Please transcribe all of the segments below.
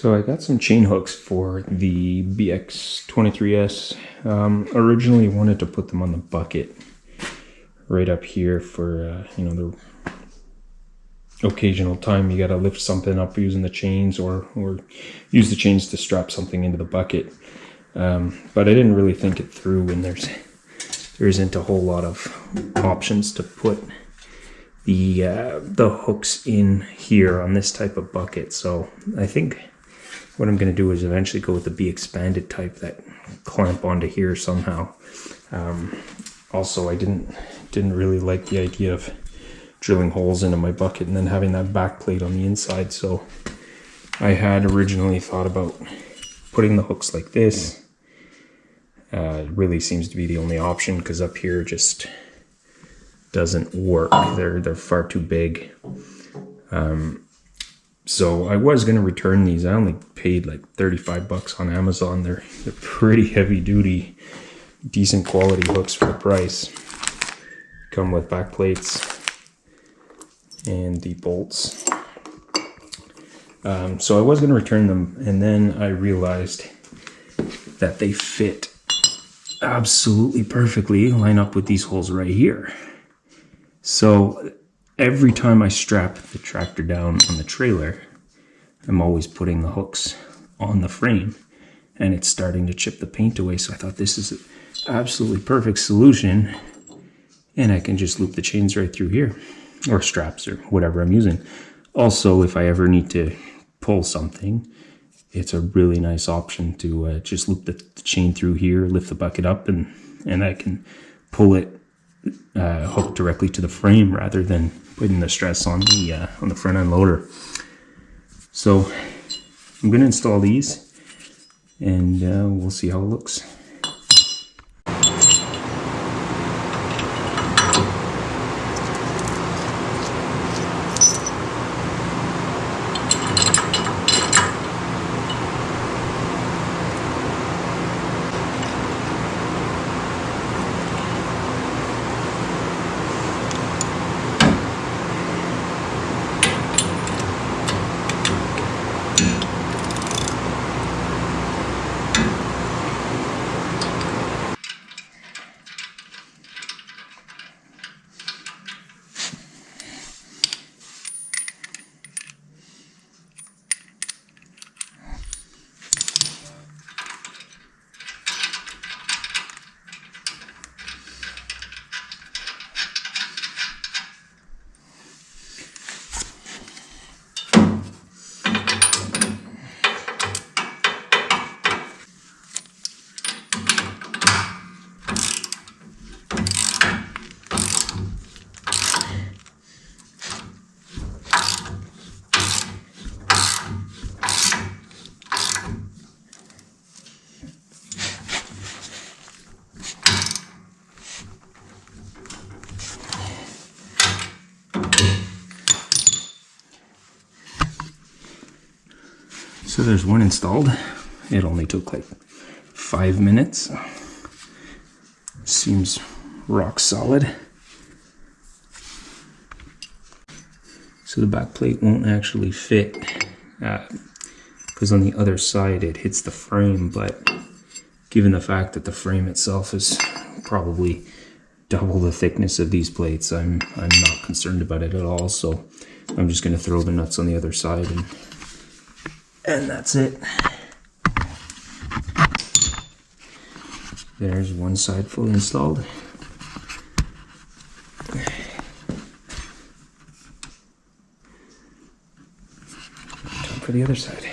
So I got some chain hooks for the BX23S. Originally wanted to put them on the bucket right up here for, the occasional time you got to lift something up using the chains or use the chains to strap something into the bucket. But I didn't really think it through, and there isn't a whole lot of options to put the hooks in here on this type of bucket. So I think what I'm going to do is eventually go with the B-expanded type that clamp onto here somehow. Also, I didn't really like the idea of drilling holes into my bucket and then having that back plate on the inside. So I had originally thought about putting the hooks like this. It really seems to be the only option because up here just doesn't work. They're far too big. So I was going to return these. I only paid like 35 bucks on Amazon. They're pretty heavy duty, decent quality hooks for the price. Come with back plates and the bolts. So I was going to return them, and then I realized that they fit absolutely perfectly, line up with these holes right here. So every time I strap the tractor down on the trailer, I'm always putting the hooks on the frame, and it's starting to chip the paint away. So I thought this is an absolutely perfect solution, and I can just loop the chains right through here, or straps, or whatever I'm using. Also, if I ever need to pull something, it's a really nice option to just loop the chain through here, lift the bucket up, and I can pull it hooked directly to the frame rather than putting the stress on the front end loader. So I'm going to install these, and we'll see how it looks. So there's one installed. It only took like 5 minutes. Seems rock solid. So the back plate won't actually fit because on the other side it hits the frame, but given the fact that the frame itself is probably double the thickness of these plates, I'm not concerned about it at all. So I'm just going to throw the nuts on the other side, and that's it. There's one side fully installed. Time for the other side.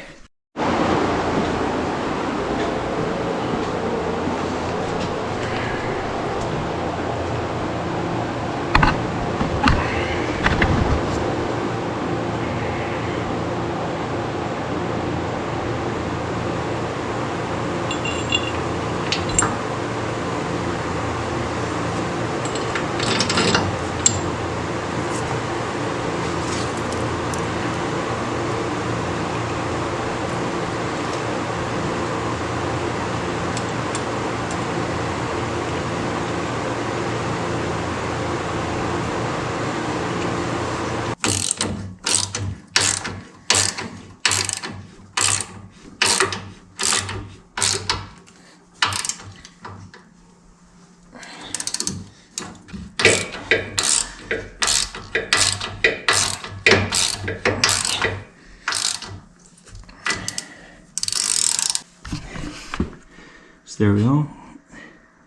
So there we go.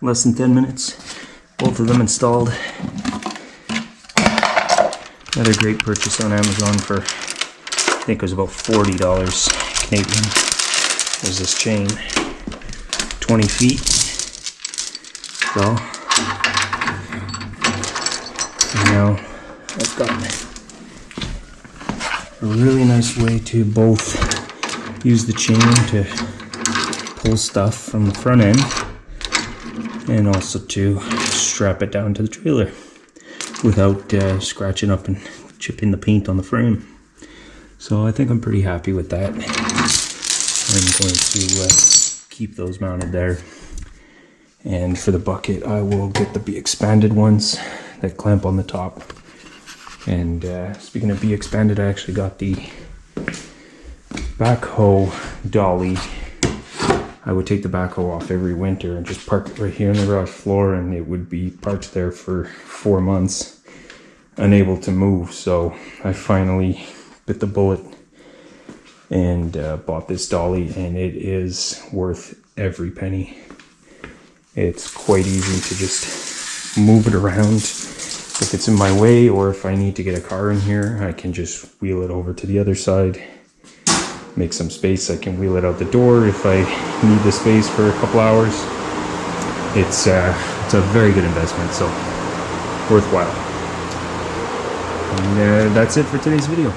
Less than 10 minutes. Both of them installed. Another great purchase on Amazon for, I think it was about $40 Canadian. There's this chain, 20 feet. So, and now I've got a really nice way to both use the chain to pull stuff from the front end and also to strap it down to the trailer without scratching up and chipping the paint on the frame. So I think I'm pretty happy with that. I'm going to keep those mounted there. And for the bucket, I will get the B-expanded ones that clamp on the top. And speaking of B-expanded, I actually got the backhoe dolly. I would take the backhoe off every winter and just park it right here on the garage floor, and it would be parked there for 4 months, unable to move. So I finally bit the bullet and bought this dolly, and it is worth every penny. It's quite easy to just move it around if it's in my way, or if I need to get a car in here, I can just wheel it over to the other side. Make some space. I can wheel it out the door if I need the space for a couple hours. It's a very good investment, so worthwhile. And that's it for today's video.